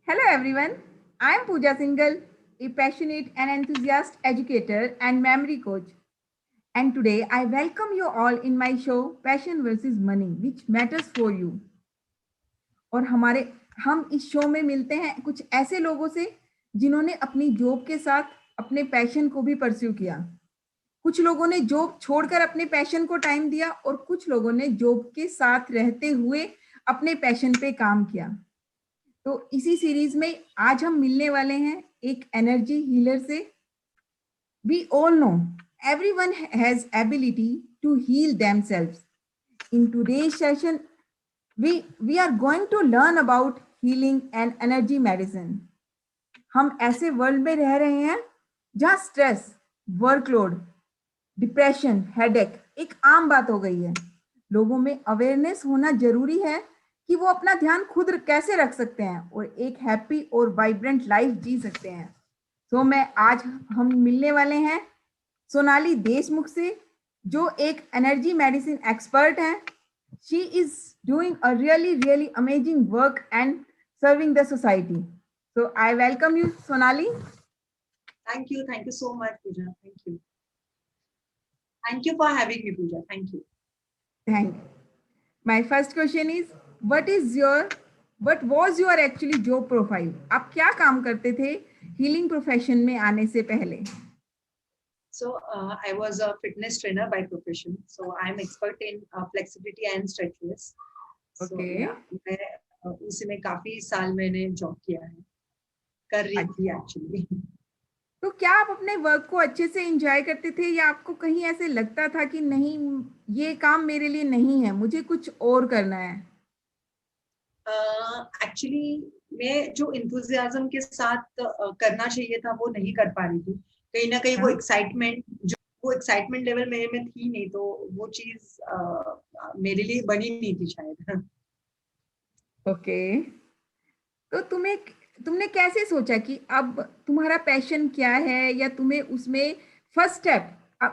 Hello everyone, I am Pooja Singhal, a passionate and enthusiastic educator and memory coach. And today I welcome you all in my show Passion versus Money, which matters for you. और हम इस show में मिलते हैं कुछ ऐसे लोगों से जिन्होंने अपनी जॉब के साथ अपने पैशन को भी परस्यू किया। कुछ लोगों ने जॉब छोड़कर अपने पैशन को टाइम दिया और कुछ लोगों ने जॉब के साथ रहते हुए अपने पैशन पे काम किया। तो इसी सीरीज में आज हम मिलने वाले हैं एक एनर्जी हीलर से। We all know everyone has ability to heal themselves. In today's session we are going to learn about healing and energy medicine. हम ऐसे वर्ल्ड में रह रहे हैं जहां स्ट्रेस, वर्कलोड, डिप्रेशन, हेडेक एक आम बात हो गई है। लोगों में अवेयरनेस होना जरूरी है कि वो अपना ध्यान खुद कैसे रख सकते हैं और एक हैप्पी और वाइब्रेंट लाइफ जी सकते हैं। तो आज हम मिलने वाले हैं सोनाली देशमुख से, जो एक एनर्जी मेडिसिन एक्सपर्ट हैं। She is doing a really amazing work and serving the society. So I welcome you, Sonali. Thank you so much, Pooja. Thank you for having me, Pooja. Thank you. Thank you. My first question is, what was your actually job profile? आप क्या काम करते थे healing profession में आने से पहले? So I was a fitness trainer by profession. So I'm expert in flexibility and stretches. Okay. So, yeah, मैं उसी में काफी साल मैंने जॉब किया है, कर रही थी एक्चुअली। तो क्या आप अपने वर्क को अच्छे से एंजॉय करते थे या आपको कहीं ऐसे लगता था कि नहीं, ये काम मेरे लिए नहीं है, मुझे कुछ और करना है? एक्चुअली मैं जो इंथुजियाज्म के साथ करना चाहिए था वो नहीं कर पा रही थी। कहीं ना कहीं वो एक्साइटमेंट लेवल मेरे में थी नहीं, तो वो चीज मेरे लिए बनी नहीं थी शायद। ओके। तो तुमने कैसे सोचा कि अब तुम्हारा पैशन क्या है, या तुम्हें उसमें फर्स्ट स्टेप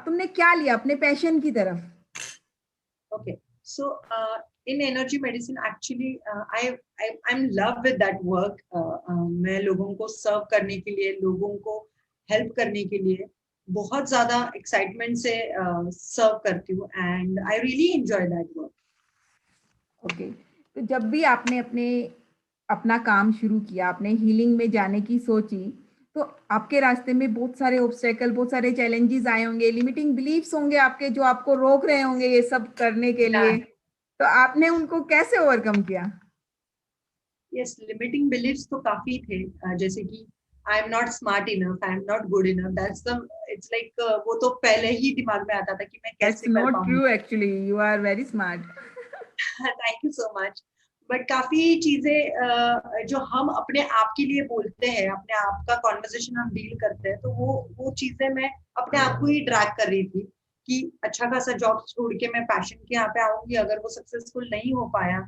तुमने क्या लिया अपने पैशन की तरफ? Okay, so in energy medicine actually I am love with that work. मैं लोगों को सर्व करने के लिए, लोगों को हेल्प करने के लिए बहुत ज्यादा एक्साइटमेंट से सर्व करती हूँ and I really enjoy that work. Okay, तो जब भी आपने अपना काम शुरू किया, आपने हीलिंग में जाने की सोची, तो आपके रास्ते में बहुत सारे ऑब्स्टेकल, बहुत सारे चैलेंजेस आए होंगे, लिमिटिंग बिलीफ्स होंगे आपके जो आपको रोक रहे होंगे ये सब करने के लिए। तो आपने उनको कैसे ओवरकम किया? यस, लिमिटिंग बिलीफ्स तो काफी थे, जैसे कि I am not smart enough, I am not good enough. That's the, it's like वो तो पहले ही दिमाग में आता था कि मैं कैसे कर पाऊंगी। Not true, actually you are very smart. Thank you so much. But काफी चीजें जो हम अपने आप के लिए बोलते हैं, अपने आप का कॉन्वर्सेशन हम डील करते हैं, तो वो चीजें मैं अपने आप को ही ड्रैग कर रही थी कि अच्छा खासा जॉब छोड़ के मैं पैशन के यहाँ पे आऊंगी, अगर वो सक्सेसफुल नहीं हो पाया,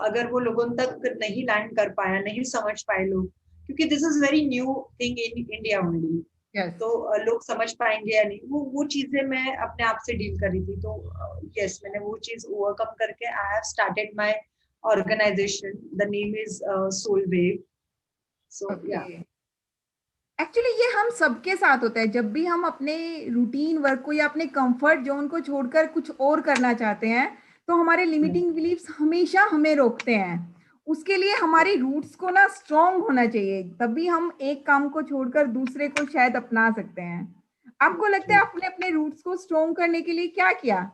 अगर वो लोगों तक नहीं लैंड कर पाया, नहीं समझ पाए लोग, क्योंकि this is very new thing in India only. तो लोग समझ पाएंगे या नहीं, वो चीजें मैं अपने आप से डील कर रही थी। तो यस, मैंने वो चीज ओवरकम करके I have started my organization. The name is Soul Wave. So yeah, actually ये हम सबके साथ होता है। जब भी हम अपने रूटीन वर्क को या अपने कंफर्ट जोन को छोड़कर कुछ और करना चाहते हैं, तो हमारे लिमिटिंग बिलीफ्स हमेशा हमें रोकते हैं। उसके लिए हमारी रूट्स को ना स्ट्रॉन्ग होना चाहिए, तभी हम एक काम को छोड़कर दूसरे को शायद अपना सकते हैं। आपको लगता है आपने अपने रूट्स को स्ट्रॉन्ग करने के लिए क्या किया?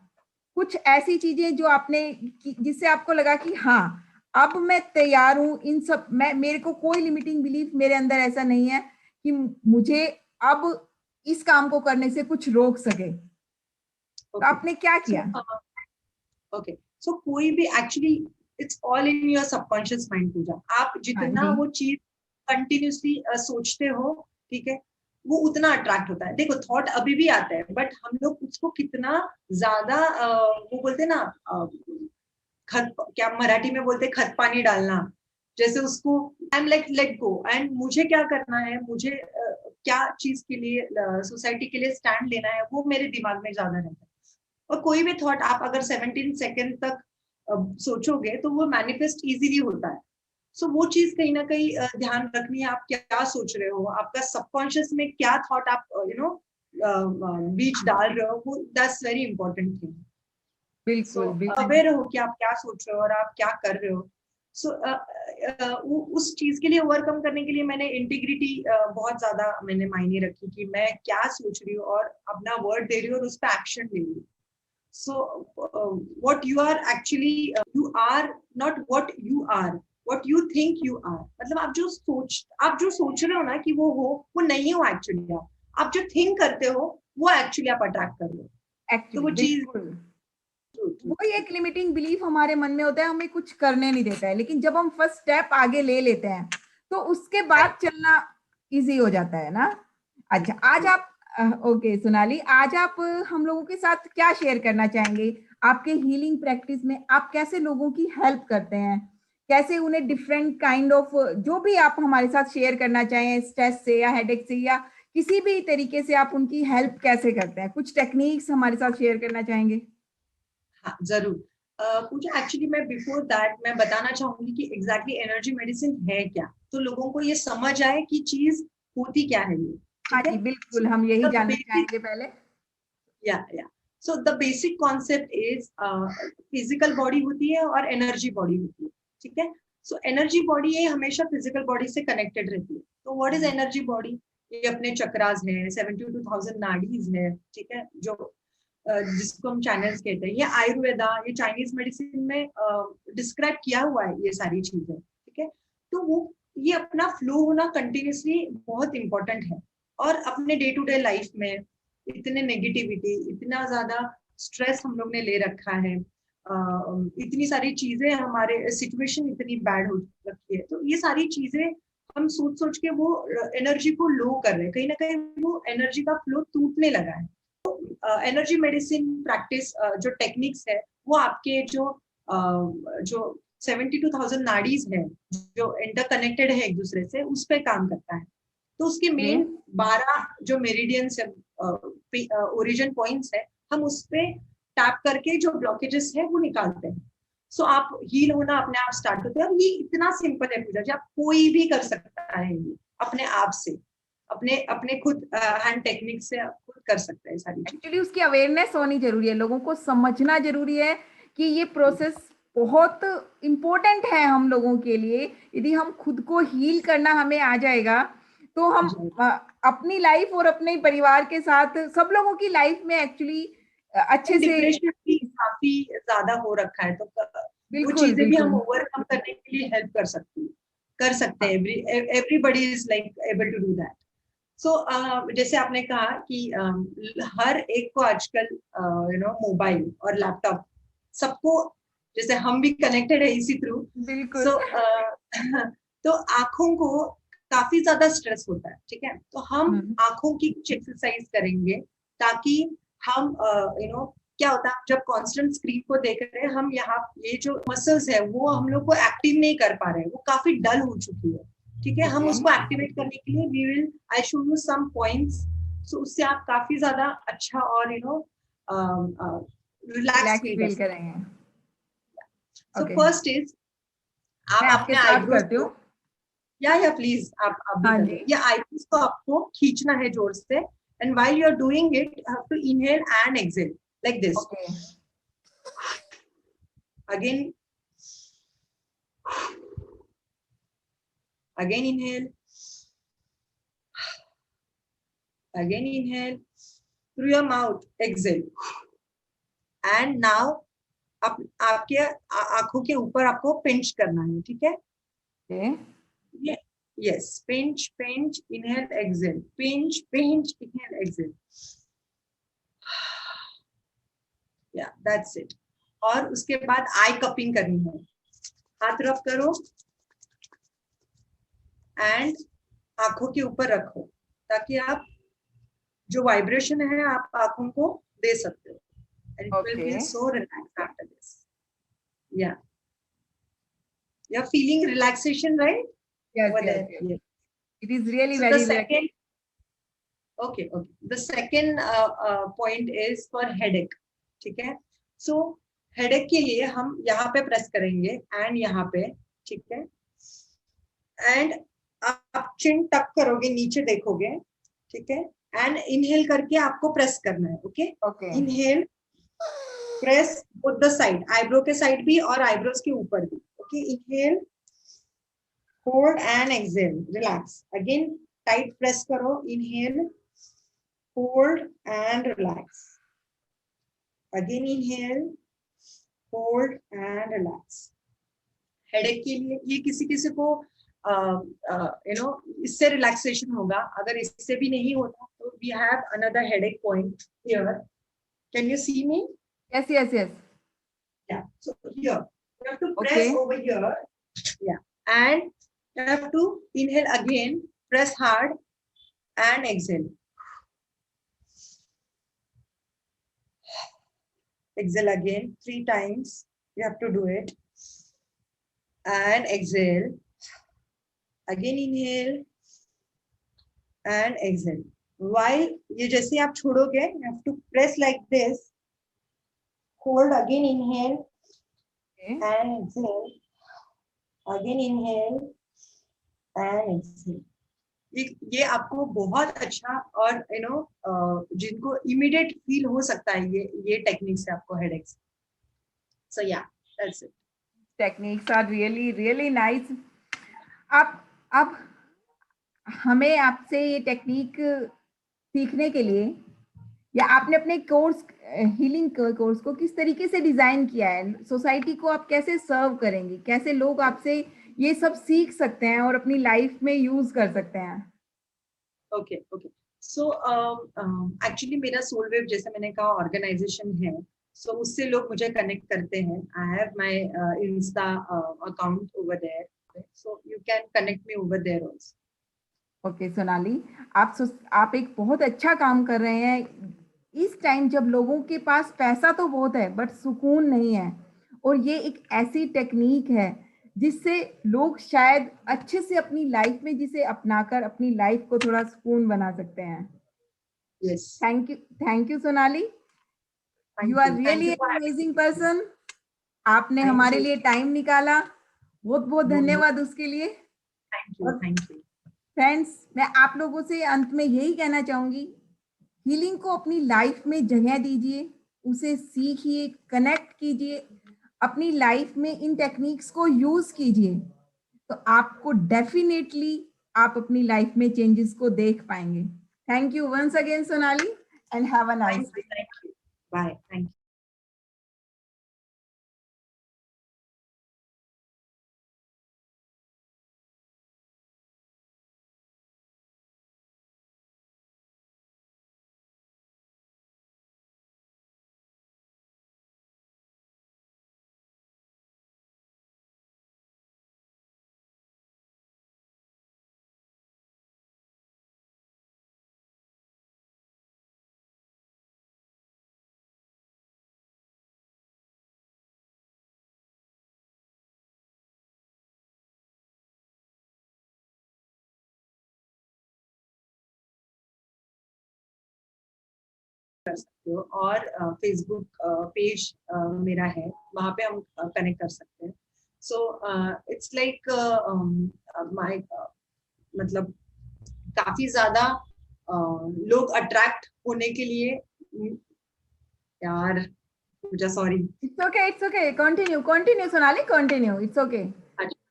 कुछ ऐसी चीजें जो आपने जिससे आपको लगा कि हाँ, अब मैं तैयार हूं, इन सब मेरे को कोई लिमिटिंग बिलीफ मेरे अंदर ऐसा नहीं है कि मुझे अब इस काम को करने से कुछ रोक सके। तो आपने क्या किया? ओके, सो कोई भी actually it's all in your subconscious mind Pooja. आप जितना वो चीज कंटिन्यूसली सोचते हो, ठीक है, वो उतना अट्रैक्ट होता है। देखो, थॉट अभी भी आता है, बट हम लोग उसको कितना ज्यादा वो बोलते हैं ना, खत, क्या मराठी में बोलते हैं, खत पानी डालना, जैसे उसको I am like let go, and मुझे क्या करना है, मुझे क्या चीज के लिए, सोसाइटी के लिए स्टैंड लेना है, वो मेरे दिमाग में ज्यादा रहता है। और कोई भी थॉट आप अगर 17 सेकेंड तक सोचोगे तो वो मैनिफेस्ट इजीली होता है। सो वो चीज कहीं ना कहीं ध्यान रखनी है, आप क्या सोच रहे हो, आपका सबकॉन्शियस में क्या थॉट आप बीच डाल रहे हो, वो दैट्स वेरी इंपॉर्टेंट थिंग। सो बिल्कुल बिल्कुल। अवेयर हो कि आप क्या सोच रहे हो और आप क्या कर रहे हो। सो उस चीज के लिए ओवरकम करने के लिए मैंने इंटीग्रिटी बहुत ज्यादा मैंने मायने रखी कि मैं क्या सोच रही हूँ और अपना वर्ड दे रही हूँ और उस पर एक्शन ले रही हूँ। So, what you are actually, you are not what you are, what you think you are. मतलब आप जो सोच रहे हो ना कि वो नहीं हो एक्चुअली, आप जो थिंक करते हो वो एक्चुअली आप अट्रैक्ट कर रहे हो। तो एक्चुअली वो चीज बिल्कुल वही एक लिमिटिंग बिलीफ हमारे मन में होता है, हमें कुछ करने नहीं देता है, लेकिन जब हम फर्स्ट स्टेप आगे ले लेते हैं तो उसके बाद चलना इजी हो जाता है ना। अच्छा, आज आप ओके सोनाली, आज आप हम लोगों के साथ क्या शेयर करना चाहेंगे? आपके हीलिंग प्रैक्टिस में आप कैसे लोगों की हेल्प करते हैं, कैसे उन्हें डिफरेंट काइंड ऑफ जो भी आप हमारे साथ शेयर करना चाहें, स्ट्रेस से या हेडेक से या किसी भी तरीके से आप उनकी हेल्प कैसे करते हैं? कुछ टेक्निक्स हमारे साथ शेयर करना चाहेंगे? हाँ जरूर। पूजा, एक्चुअली मैं बिफोर दैट मैं बताना चाहूंगी कि एग्जैक्टली एनर्जी मेडिसिन है क्या, तो लोगों को ये समझ आए कि चीज होती क्या है ये। हाँ ठीक है, जी बिल्कुल, हम यही द जानना बेसिक, चाहेंगे पहले। या so the basic concept is physical body होती है और एनर्जी बॉडी होती है। ठीक है, सो एनर्जी बॉडी ये हमेशा फिजिकल बॉडी से कनेक्टेड रहती है। तो व्हाट इज एनर्जी बॉडी? ये अपने चक्रास है, 72,000 नाडीज है। ठीक है, जो जिसको हम चैनल्स कहते हैं, ये आयुर्वेदा, ये चाइनीज मेडिसिन में डिस्क्राइब किया हुआ है ये सारी चीजें। ठीक है, तो वो ये अपना फ्लो होना कंटिन्यूसली बहुत इंपॉर्टेंट है। और अपने डे टू डे लाइफ में इतने नेगेटिविटी, इतना ज्यादा स्ट्रेस हम लोग ने ले रखा है, इतनी सारी चीजें, हमारे सिचुएशन इतनी बैड हो रखी है, तो ये सारी चीजें हम सोच सोच के वो एनर्जी को लो कर रहे हैं, कहीं ना कहीं वो एनर्जी का फ्लो टूटने लगा है। एनर्जी मेडिसिन प्रैक्टिस जो टेक्निक्स है वो आपके जो 72,000 नाडीज है जो इंटरकनेक्टेड है एक दूसरे से, उस पर काम करता है। तो उसके मेन 12 जो मेरिडियंस है, ओरिजिन पॉइंट्स है, हम उस पे टैप करके जो ब्लॉकेजेस है वो निकालते हैं। सो आप हील होना अपने आप स्टार्ट होते हैं। और ये इतना सिंपल है पूजा जी, आप कोई भी कर सकता है ये अपने आप से, अपने अपने खुद हैंड टेक्निक से आप खुद कर सकते हैं सारी चीजें। एक्चुअली उसकी अवेयरनेस होनी जरूरी है, लोगों को समझना जरूरी है कि ये प्रोसेस बहुत इम्पोर्टेंट है हम लोगों के लिए। यदि हम खुद को हील करना हमें आ जाएगा तो हम अपनी लाइफ और अपने परिवार के साथ सब लोगों की लाइफ में एक्चुअली अच्छे से। डिप्रेशन भी काफी ज्यादा हो रखा है, तो वो बिल्कुल चीजें भी हम बिल्कुल। ओवरकम करने के लिए हेल्प कर सकते हैं। Everybody is like able to do that. So जैसे आपने कहा कि हर एक को आजकल मोबाइल और लैपटॉप, सबको, जैसे हम भी कनेक्टेड है इसी थ्रू। बिल्कुल सो तो आंखों को काफी ज्यादा स्ट्रेस होता है। ठीक है, तो हम आंखों की कुछ एक्सरसाइज करेंगे ताकि हम क्या होता है, जब कांस्टेंट स्क्रीन को देख रहे हैं हम, यहाँ ये जो मसल्स है वो हम लोग को एक्टिव नहीं कर पा रहे हैं, वो काफी डल हो चुकी है। ठीक है, हम उसको एक्टिवेट करने के लिए we will I show you some points. So उससे आप काफी ज्यादा अच्छा और रिलैक्स फील करेंगे। सो फर्स्ट इज, मैं आप आपके अपने साथ आईब्रोज करती हूँ। को, या प्लीज आप भी हाँ कर जी। लो, या आईब्रोज को आपको खींचना है जोर से। And while you are doing it, you have to inhale and exhale like this. Okay. Again, again inhale, again inhale through your mouth, exhale. And now आपके आंखों के ऊपर आपको पिंच करना है। ठीक है, ये yes, pinch pinch, inhale exhale, pinch pinch, inhale exhale, या दैट्स इट। और उसके बाद आई कपिंग करनी है, हाथ रब करो एंड आंखों के ऊपर रखो, ताकि आप जो वाइब्रेशन है आप आंखों को दे सकते हो। And it will feel so relaxed after this. Yeah. You're feeling relaxation, right? Yes, Over yes, there. yes. Yeah. It is really So very the relaxing. second, okay. The second point is for headache. ठीक है? So headache के लिए हम यहाँ पे press करेंगे and यहाँ पे, ठीक है? एंड आप चिन टक करोगे, नीचे देखोगे, ठीक है, एंड इनहेल करके आपको प्रेस करना है. Okay, inhale, press both the side, eyebrow के साइड भी और आईब्रोज के ऊपर भी. Okay, inhale, hold and exhale, relax. Again tight press करो, inhale, hold and relax. Again inhale, hold and relax. Headache के लिए ये किसी किसी को इससे रिलैक्सेशन होगा. अगर इससे भी नहीं होता तो we have another headache point here. Can you see me? Yes, yes, yes. Yeah. So here you have to press Okay. over here. Yeah. And you have to inhale again, press hard and exhale. Exhale again 3 times. You have to do it. And exhale. Again inhale and exhale. While ये जैसे आप छोड़ोगे, you have to press like this. Hold, again inhale. Okay. And exhale. Again inhale and exhale. ये आपको बहुत अच्छा और जिनको इमीडिएट फील हो सकता है ये टेक्निक से आपको हेडेक. सो या, that's it. Techniques are really really nice. अब हमें आपसे ये टेक्निक सीखने के लिए या आपने अपने कोर्स हीलिंग कोर्स को किस तरीके से डिजाइन किया है, सोसाइटी को आप कैसे सर्व करेंगे, कैसे लोग आपसे ये सब सीख सकते हैं और अपनी लाइफ में यूज कर सकते हैं? Okay okay. सो एक्चुअली मेरा सोल वेव, जैसे मैंने कहा, ऑर्गेनाइजेशन है. सो उससे लोग मुझे कनेक्ट करते हैं. I have my insta account over there, so you can connect me over there also. Okay Sonali, आप एक बहुत अच्छा काम कर रहे हैं इस टाइम जब लोगों के पास पैसा तो बहुत है बट सुकून नहीं है, और ये एक ऐसी टेक्निक है जिससे लोग शायद अच्छे से अपनी लाइफ में जिसे अपनाकर अपनी लाइफ को थोड़ा सुकून बना सकते हैं. Yes, thank you Sonali. You are really amazing person. आपने हमारे लिए टाइम निकाला, बहुत बहुत धन्यवाद उसके लिए. Thank you. फ्रेंड्स, मैं आप लोगों से अंत में यही कहना चाहूंगी, हीलिंग को अपनी लाइफ में जगह दीजिए, उसे सीखिए, कनेक्ट कीजिए, अपनी लाइफ में इन टेक्निक्स को यूज कीजिए, तो आपको डेफिनेटली आप अपनी लाइफ में चेंजेस को देख पाएंगे. Thank you once again Sonali and have a nice day. Thank you. Bye. Thank you. कर सकते हो. और फेसबुक पेज मेरा है, वहां पे हम कनेक्ट कर सकते हैं. सो इट्स लाइक माय, मतलब काफी ज्यादा लोग अट्रैक्ट होने के लिए. यार Pooja, sorry. It's okay, continue Sonali, continue, it's okay.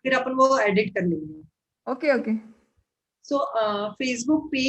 फिर अपन वो एडिट कर लेंगे. ओके. सो फेसबुक पेज